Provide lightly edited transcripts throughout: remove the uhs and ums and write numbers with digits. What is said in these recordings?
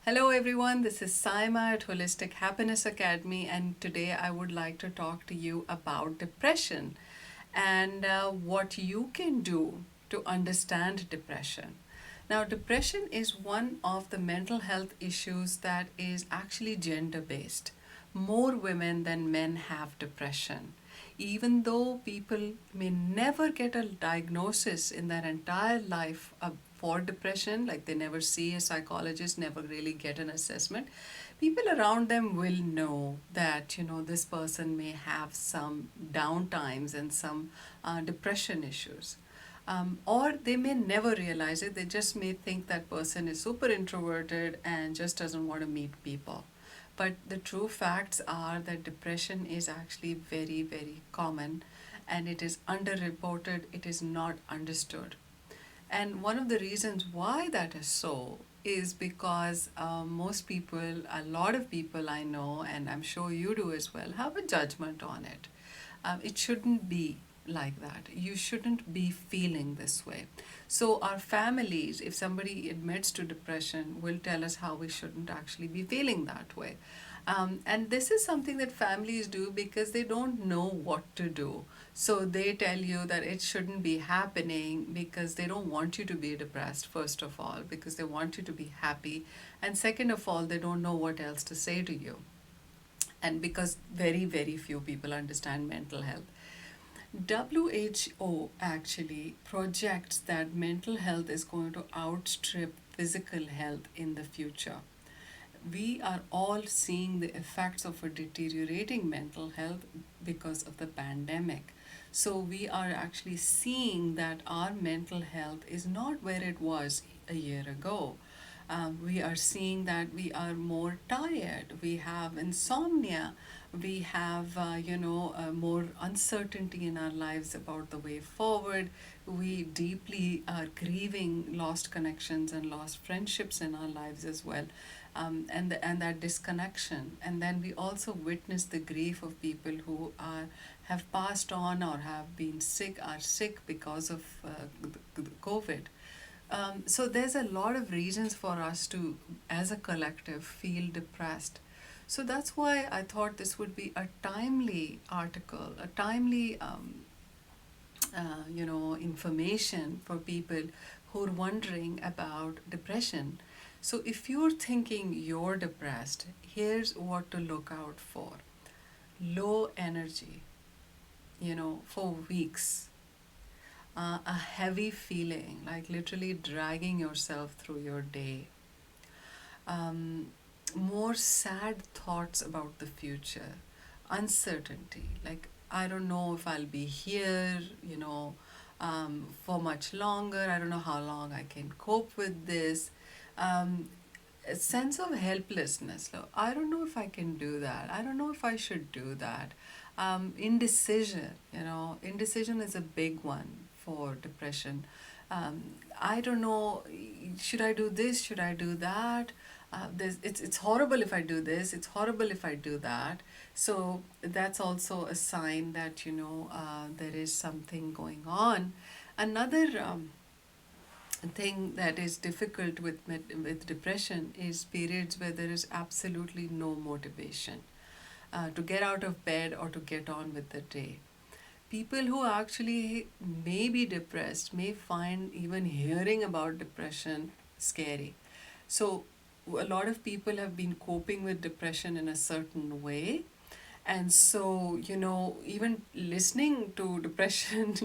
Hello everyone, this is Saima at Holistic Happiness Academy, and today I would like to talk to you about depression and what you can do to understand depression. Now, depression is one of the mental health issues that is actually gender based. More women than men have depression. Even though people may never get a diagnosis in their entire life for depression, like they never see a psychologist, never really get an assessment, people around them will know that, this person may have some downtimes and some depression issues. Or they may never realize it, they just may think that person is super introverted and just doesn't want to meet people. But the true facts are that depression is actually very, very common, and it is underreported, it is not understood. And one of the reasons why that is so is because most people, a lot of people I know, and I'm sure you do as well, have a judgment on it. It shouldn't be like that. You shouldn't be feeling this way. So, our families, if somebody admits to depression, will tell us how we shouldn't actually be feeling that way. And this is something that families do because they don't know what to do. So they tell you that it shouldn't be happening because they don't want you to be depressed, first of all, because they want you to be happy. And second of all, they don't know what else to say to you. And because very, very few people understand mental health. WHO actually projects that mental health is going to outstrip physical health in the future. We are all seeing the effects of a deteriorating mental health because of the pandemic. So we are actually seeing that our mental health is not where it was a year ago. We are seeing that we are more tired, we have insomnia, we have more uncertainty in our lives about the way forward. We deeply are grieving lost connections and lost friendships in our lives as well, and that disconnection. And then we also witness the grief of people who are have passed on or have been sick, are sick because of the COVID. So there's a lot of reasons for us to, as a collective, feel depressed. So that's why I thought this would be a timely article, a timely, information for people who are wondering about depression. So if you're thinking you're depressed, here's what to look out for: low energy, for weeks, a heavy feeling, like literally dragging yourself through your day, more sad thoughts about the future, uncertainty, like I don't know if I'll be here, for much longer, I don't know how long I can cope with this. A sense of helplessness. So I don't know if I can do that. I don't know if I should do that. Indecision, indecision is a big one for depression. Um, I don't know, should I do this? Should I do that? It's horrible if I do this. It's horrible if I do that. So that's also a sign that, there is something going on. Another thing that is difficult with depression is periods where there is absolutely no motivation to get out of bed or to get on with the day. People who actually may be depressed may find even hearing about depression scary. So a lot of people have been coping with depression in a certain way, and so, even listening to depression,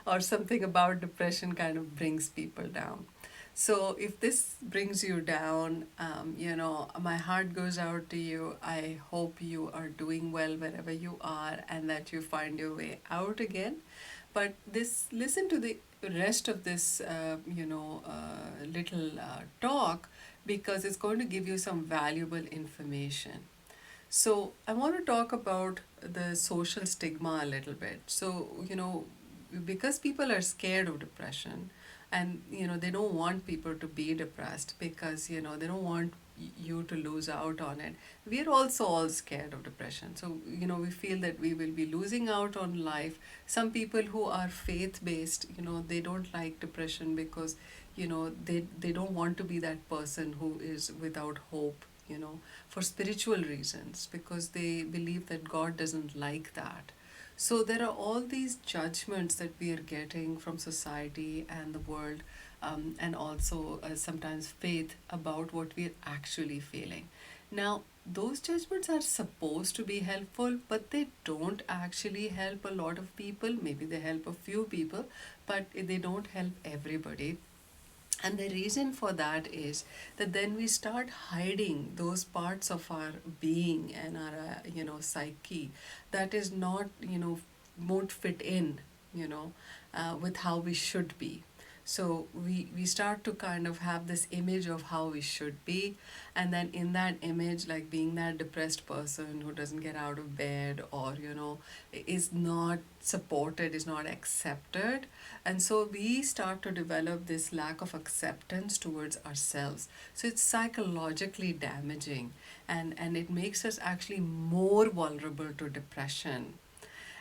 or something about depression kind of brings people down. So, if this brings you down, my heart goes out to you. I hope you are doing well wherever you are and that you find your way out again. But listen to the rest of this, little talk, because it's going to give you some valuable information. So, I want to talk about the social stigma a little bit. So, because people are scared of depression, And they don't want people to be depressed because they don't want you to lose out on it. We're also all scared of depression, so we feel that we will be losing out on life. Some people who are faith based, they don't like depression because they don't want to be that person who is without hope, for spiritual reasons, because they believe that God doesn't like that. So there are all these judgments that we are getting from society and the world, and also sometimes faith about what we're actually feeling. Now, those judgments are supposed to be helpful, but they don't actually help a lot of people. Maybe they help a few people, but they don't help everybody. And the reason for that is that then we start hiding those parts of our being and our, psyche that is not, won't fit in, with how we should be. So we start to kind of have this image of how we should be, and then in that image, like being that depressed person who doesn't get out of bed, or is not supported, is not accepted. And so we start to develop this lack of acceptance towards ourselves. So it's psychologically damaging, and it makes us actually more vulnerable to depression.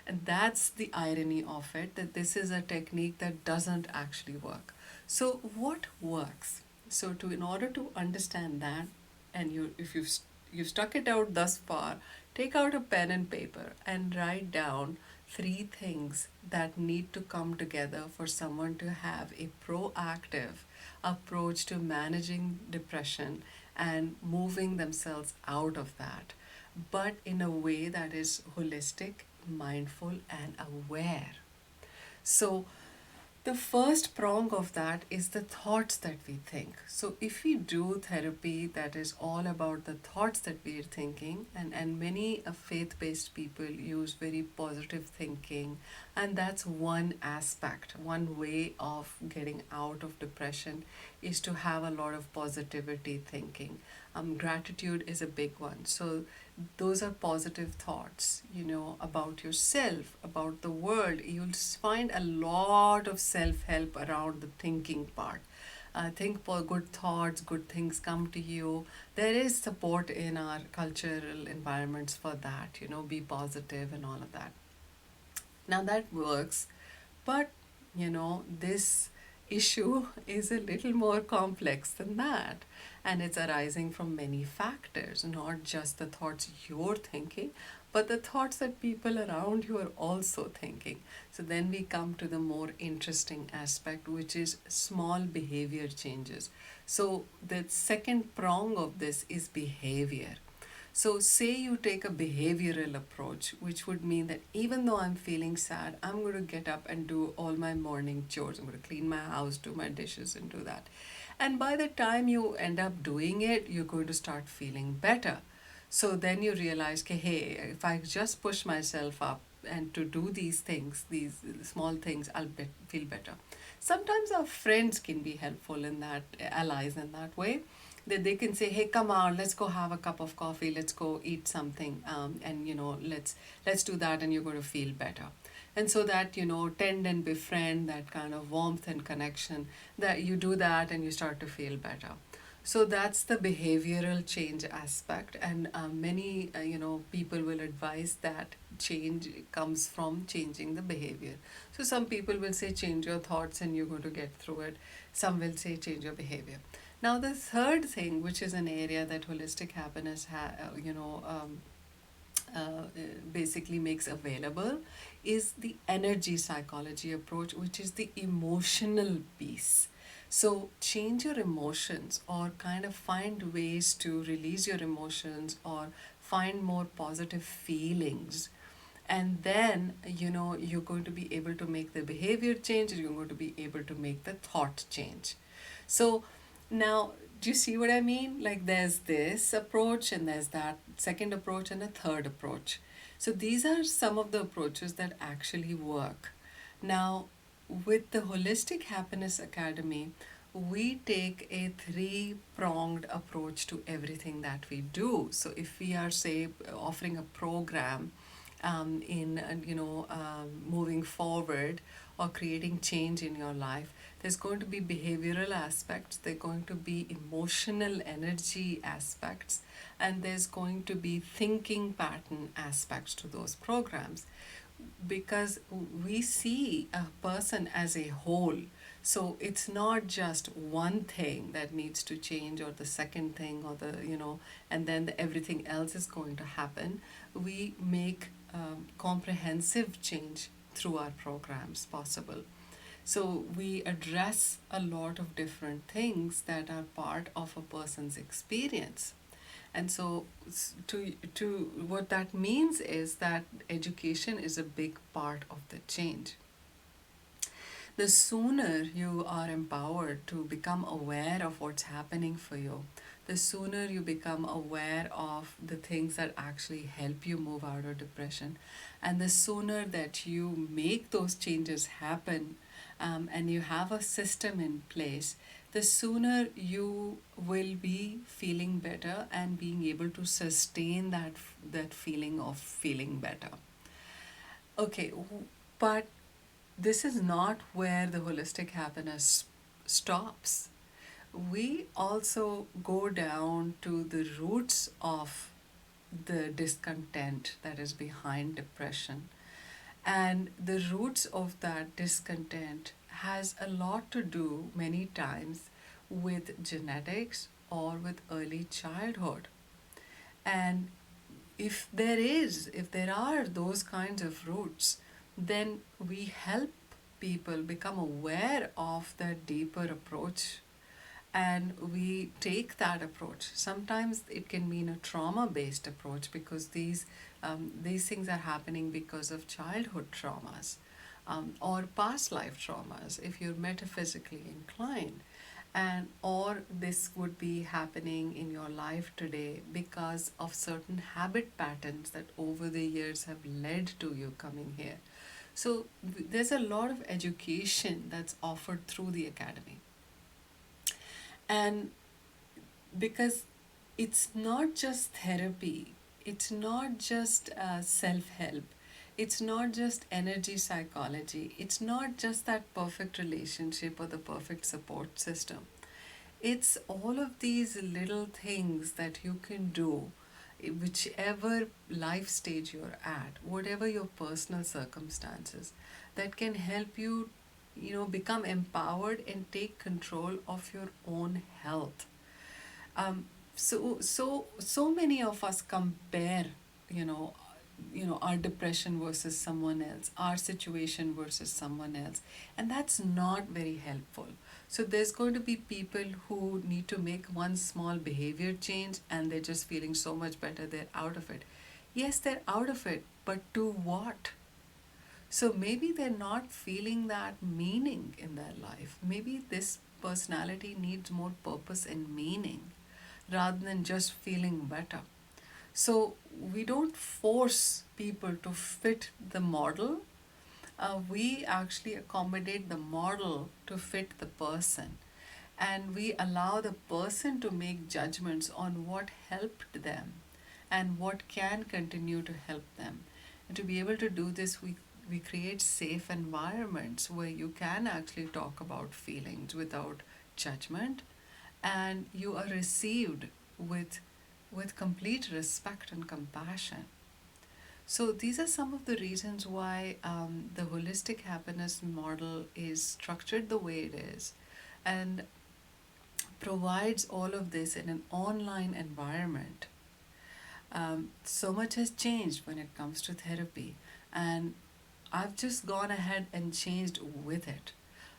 And that's the irony of it, that this is a technique that doesn't actually work. So what works? So in order to understand that, and if you've stuck it out thus far, take out a pen and paper and write down three things that need to come together for someone to have a proactive approach to managing depression and moving themselves out of that, but in a way that is holistic, mindful, and aware. So, the first prong of that is the thoughts that we think. So, if we do therapy that is all about the thoughts that we are thinking, and many faith based people use very positive thinking, and that's one aspect, one way of getting out of depression is to have a lot of positivity thinking. Gratitude is a big one. So, those are positive thoughts, about yourself, about the world. You'll find a lot of self help around the thinking part. Think for good thoughts, good things come to you. There is support in our cultural environments for that, be positive and all of that. Now that works, but this issue is a little more complex than that. And it's arising from many factors, not just the thoughts you're thinking, but the thoughts that people around you are also thinking. So then we come to the more interesting aspect, which is small behavior changes. So the second prong of this is behavior. So, say you take a behavioral approach, which would mean that even though I'm feeling sad, I'm going to get up and do all my morning chores. I'm going to clean my house, do my dishes, and do that. And by the time you end up doing it, you're going to start feeling better. So then you realize, okay, hey, if I just push myself up and to do these things, these small things, feel better. Sometimes our friends can be helpful in that, allies in that way, that they can say, hey, come on, let's go have a cup of coffee, let's go eat something, and let's do that, and you're going to feel better. And so that, tend and befriend, that kind of warmth and connection, that you do that and you start to feel better. So that's the behavioral change aspect, and many people will advise that change comes from changing the behavior. So some people will say change your thoughts and you're going to get through it. Some will say change your behavior. Now the third thing, which is an area that holistic happiness uh, basically makes available, is the energy psychology approach, which is the emotional piece. So, change your emotions, or kind of find ways to release your emotions, or find more positive feelings. And then, you're going to be able to make the behavior change, and you're going to be able to make the thought change. So, now, do you see what I mean? Like, there's this approach, and there's that second approach, and a third approach. So, these are some of the approaches that actually work. Now, with the Holistic Happiness Academy, we take a three pronged approach to everything that we do. So, if we are, say, offering a program in moving forward or creating change in your life, There's going to be behavioral aspects, there's going to be emotional energy aspects, and there's going to be thinking pattern aspects to those programs, because we see a person as a whole. So it's not just one thing that needs to change, or the second thing, or and then everything else is going to happen. We make comprehensive change through our programs possible. So we address a lot of different things that are part of a person's experience. And so to what that means is that education is a big part of the change. The sooner you are empowered to become aware of what's happening for you, the sooner you become aware of the things that actually help you move out of depression, and the sooner that you make those changes happen, and you have a system in place, the sooner you will be feeling better and being able to sustain that feeling of feeling better. Okay, but this is not where the holistic happiness stops. We also go down to the roots of the discontent that is behind depression. And the roots of that discontent has a lot to do many times with genetics or with early childhood. And if there are those kinds of roots, then we help people become aware of that deeper approach, and we take that approach. Sometimes it can mean a trauma-based approach, because these things are happening because of childhood traumas, or past life traumas if you're metaphysically inclined. And or this would be happening in your life today because of certain habit patterns that over the years have led to you coming here. So there's a lot of education that's offered through the academy. And because it's not just therapy, it's not just self help, it's not just energy psychology, it's not just that perfect relationship or the perfect support system. It's all of these little things that you can do, whichever life stage you're at, whatever your personal circumstances, that can help you, become empowered and take control of your own health. So many of us compare, you know our depression versus someone else, our situation versus someone else, and that's not very helpful. So there's going to be people who need to make one small behavior change and they're just feeling so much better, they're out of it. Yes, they're out of it, but to what? So maybe they're not feeling that meaning in their life. Maybe this personality needs more purpose and meaning rather than just feeling better. So we don't force people to fit the model. We actually accommodate the model to fit the person. And we allow the person to make judgments on what helped them and what can continue to help them. And to be able to do this, we create safe environments where you can actually talk about feelings without judgment, and you are received with complete respect and compassion. So these are some of the reasons why the holistic happiness model is structured the way it is, and provides all of this in an online environment. So much has changed when it comes to therapy, and I've just gone ahead and changed with it,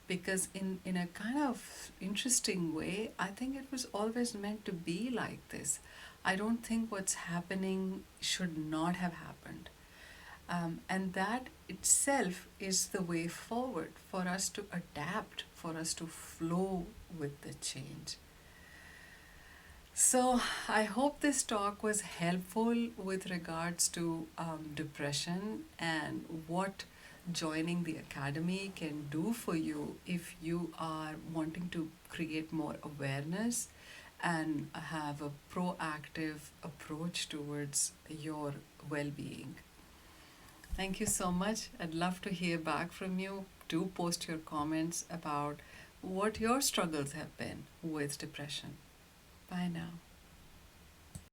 because in a kind of interesting way, I think it was always meant to be like this. I don't think what's happening should not have happened. And that itself is the way forward for us to adapt, for us to flow with the change. So, I hope this talk was helpful with regards to depression and what joining the academy can do for you if you are wanting to create more awareness and have a proactive approach towards your well being. Thank you so much. I'd love to hear back from you. Do post your comments about what your struggles have been with depression. Bye now.